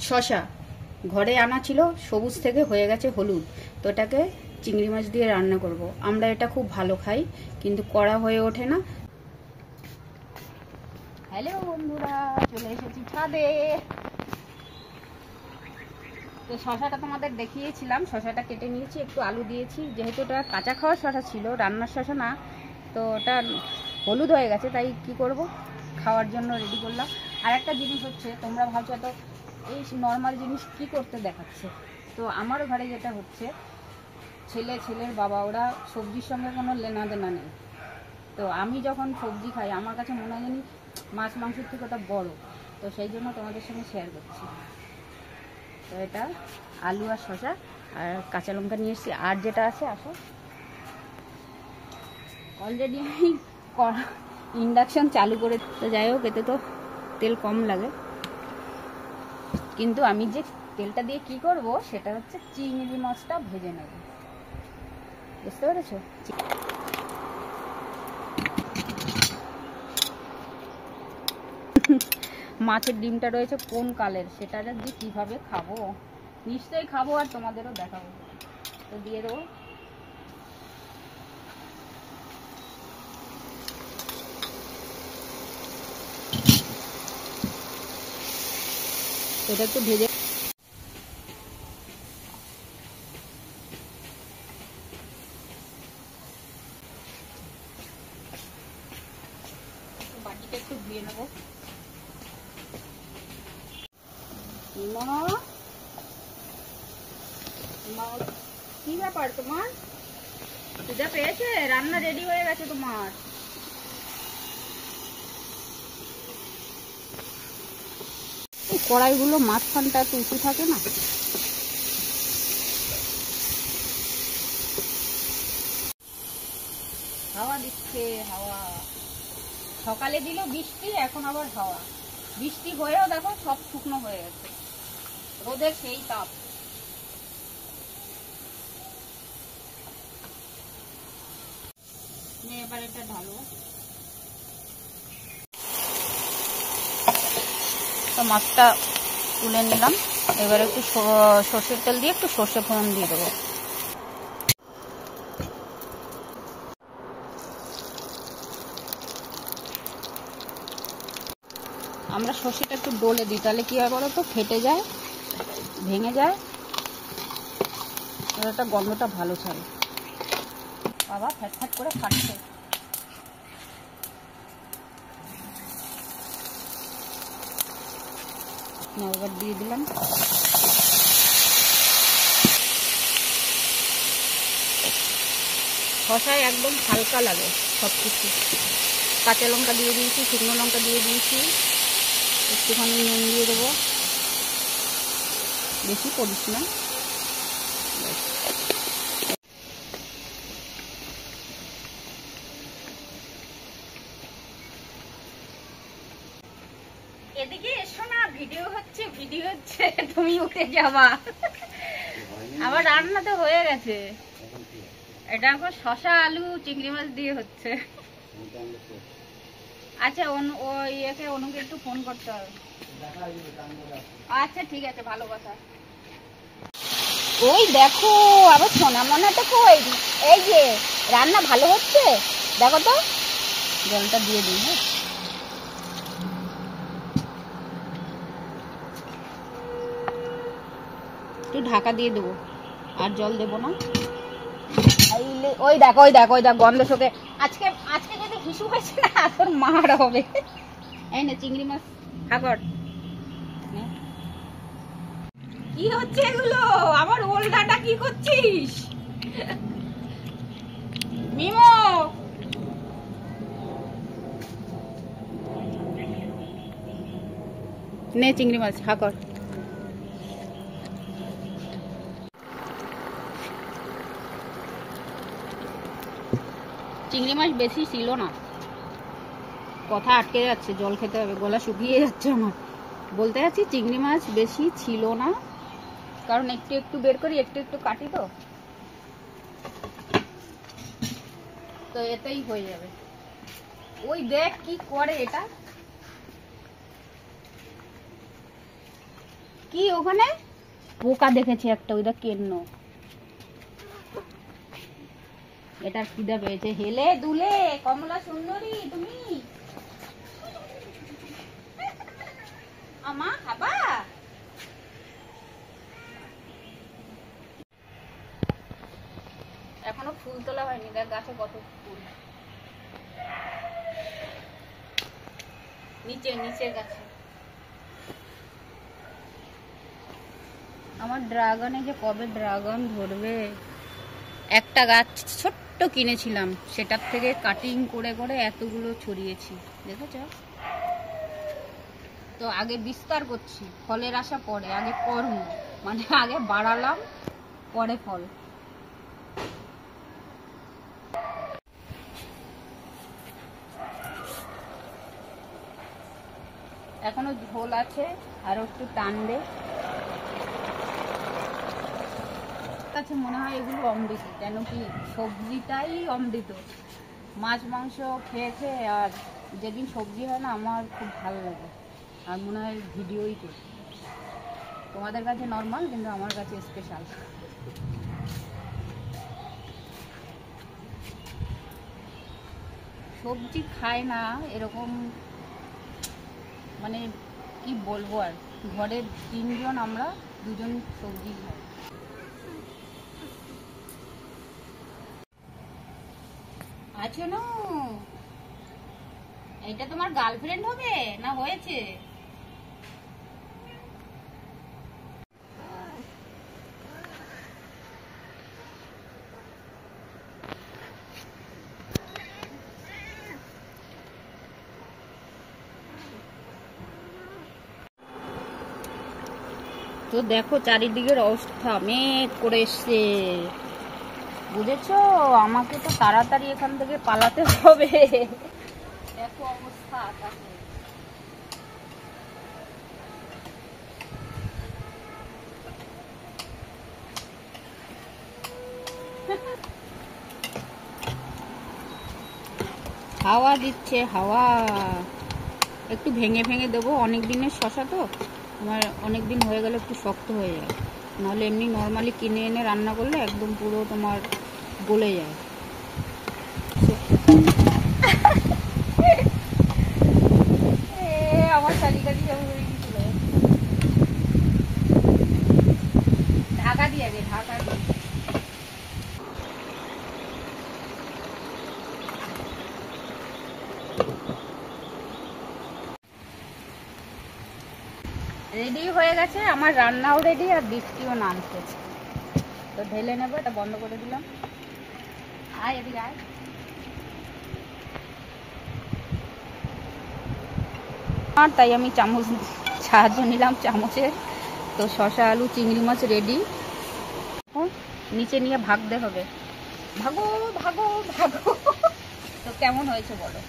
শসা ঘরে আনা ছিল, সবুজ থেকে হয়ে গেছে হলুদ, তো এটাকে চিংড়ি মাছ দিয়ে রান্না করব। আমরা এটা খুব ভালো খাই, কিন্তু করা হয়ে ওঠে না। হ্যালো বন্ধুরা, চলে এসেছি ছাদে। তো শসাটা তোমাদের দেখিয়েছিলাম, শসাটা কেটে নিয়েছি, একটু আলু দিয়েছি। যেহেতু এটা কাঁচা খাওয়ার শসা ছিল, রান্নার শসা না, তো ওটা হলুদ হয়ে গেছে, তাই কি করব, খাওয়ার জন্য রেডি করলাম। আর একটা জিনিস হচ্ছে, তোমরা ভাবছো তো এই নর্মাল জিনিস কি করতে দেখাচ্ছে, তো আমার ঘরে যেটা হচ্ছে, ছেলের বাবা ওরা সবজির সঙ্গে কোনো লেনা দেনা নেই। তো আমি যখন সবজি খাই, আমার কাছে মনে হয় জানি মাছ মাংসের থেকে ওটা বড়, তো সেই জন্য তোমাদের সঙ্গে শেয়ার করছি। তো এটা আলু আর শসা আর কাঁচা লঙ্কা নিয়ে এসেছি। আর যেটা আছে, আসো, অলরেডি আমি ইন্ডাকশন চালু করে, তো যাই হোক, এতে তো তেল কম লাগে, কিন্তু আমি যে তেলটা দিয়ে কি করব সেটা হচ্ছে চিংড়ি মাছটা ভেজে নেব, বুঝতে পেরেছো? মাছের ডিমটা রয়েছে কোন কালের, সেটা দিয়ে কিভাবে খাবো, নিশ্চয়ই খাবো আর তোমাদেরও দেখাবো। তো দিয়ে দেবো। এটা একটু ভেজে, বাটিটা একটু ধুয়ে নেবো। কি ব্যাপার তোমার, পূজা পেয়েছে? রান্না রেডি হয়ে গেছে তোমার। এই কড়াইগুলো মাঝখানটা একটু উঁচু থাকে না, হাওয়া দিচ্ছে, হাওয়া। সকালে দিল বৃষ্টি, এখন আবার হাওয়া। বৃষ্টি হয়েও দেখো সব শুকনো হয়ে গেছে, রোদের সেই তাপ। এবার এটা ঢালো। তো মাছটা তুলে নিলাম, এবার একটু সর্ষের তেল দিয়ে একটু সর্ষে ফোড়ন দিয়ে দেবো। আমরা সর্ষেটা একটু ডলে দিই, তাহলে কি হয় বলো তো, ফেটে যায়, ভেঙে যায়, একটা গন্ধটা ভালো ছাড়ে। বাবা ফ্যাট ফ্যাট করে ফাটছে। এবার দিয়ে দিলাম। শসায় একদম হালকা লাগে সব কিছু। কাঁচা লঙ্কা দিয়ে দিয়েছি, শুকনো লঙ্কা দিয়ে দিয়েছি, একটুখানি নুন দিয়ে দেবো, বেশি করিস না। এদিকে এসো না, ভিডিও হচ্ছে, তুমি উঠে যাবা। আমার রান্না তো হয়ে গেছে, এটা এখন শসা আলু চিংড়ি মাছ দিয়ে হচ্ছে। আচ্ছা, ইয়েকে অনুকে একটু ফোন করতে হবে। আচ্ছা ঠিক আছে, ভালো কথা। ওই দেখো আবার সোনা মনাটা কই, এই যে রান্না ভালো হচ্ছে, দেখো তো। জলটা দিয়ে দিই, হ্যাঁ, একটু ঢাকা দিয়ে দেবো, আর জল দেবো না। ওই দেখো গন্ধ শোকে। আজকে যদি হিসু হয়েছে না, তোর মার হবে। এই না চিংড়ি মাছ হাগর। কি হচ্ছে এগুলো, আমার ওলদাটা কি করছিস মিমো? নে চিংড়ি মাছ হাগর। চিংড়ি মাছ বেশি ছিল না, কথা আটকে যাচ্ছে, জল খেতে হবে, গলা শুকিয়ে যাচ্ছে আমার। বলতে যাচ্ছি চিংড়ি মাছ বেশি ছিল না, কারণ একটু একটু বের করি, একটু একটু কাটি, তো এতেই হয়ে যাবে। ওই দেখ কি করে এটা, কি ওখানে পোকা দেখেছি একটা, ওইটা কেন এটার খিদে পেয়েছে। হেলে দুলে কমলা সুন্দরী তুমি আমা খাবা? এখনো ফুল তোলা হয়নি, দেখ গাছে কত ফুল, নিচের গাছে। আমার ড্রাগনে যে কবে ড্রাগন ধরবে। একটা গাছ ছোট্ট কিনেছিলাম, সেটার থেকে কাটিং করে করে এতগুলো ছড়িয়েছি, দেখেছ তো। আগে বিস্তার করছি, ফলের আশা পরে, আগে কর্ম, মানে আগে বাড়ালাম পরে ফল। এখনো ঝোল আছে, আরো একটু টানবে। কাছে মনে হয় এগুলো অমৃত, কেন কি সবজিটাই অমৃত। মাছ মাংস খেয়ে খেয়ে আর যেদিন সবজি হয় না আমার খুব ভালো লাগে, আর মনে হয় ভিডিওই করি। তোমাদের কাছে নর্মাল, কিন্তু আমার কাছে স্পেশাল। সবজি খায় না এরকম, মানে কি বলবো আর, ঘরের 3 জন, আমরা 2 জন সবজি খাই। আছো না, এটা তোমার গার্লফ্রেন্ড হবে না হয়েছে? তো দেখো চারিদিকের অবস্থা, মেঘ করে এসছে, বুঝেছো? আমাকে তো তাড়াতাড়ি এখান থেকে পালাতে হবে। দেখো অবস্থা আকাশে। হাওয়া দিচ্ছে, হাওয়া একটু ভেঙে ভেঙে দেবো, অনেক দিনের শশা তো, আমার অনেক দিন হয়ে গেলে একটু শক্ত হয়ে যায়, নাহলে এমনি নর্মালি কিনে এনে রান্না করলে একদম পুরো তোমার গলে যায়। আমার শাড়িটারি সব হয়ে গেছিল, ঢাকা দিয়ে আগে, ঢাকা দিয়ে। রেডি হয়ে গেছে আমার, রান্নাও রেডি আর বৃষ্টিও নামছে, তো ঢেলে নেবো। এটা বন্ধ করে দিলাম। আয় এদিকে আয়। আর তাই আমি চামচ সাহায্য নিলাম, চামচের। তো শসা আলু চিংড়ি মাছ রেডি, নিচে নিয়ে ভাগতে হবে। ভাগো ভাগো ভাগো। তো কেমন হয়েছে বলো?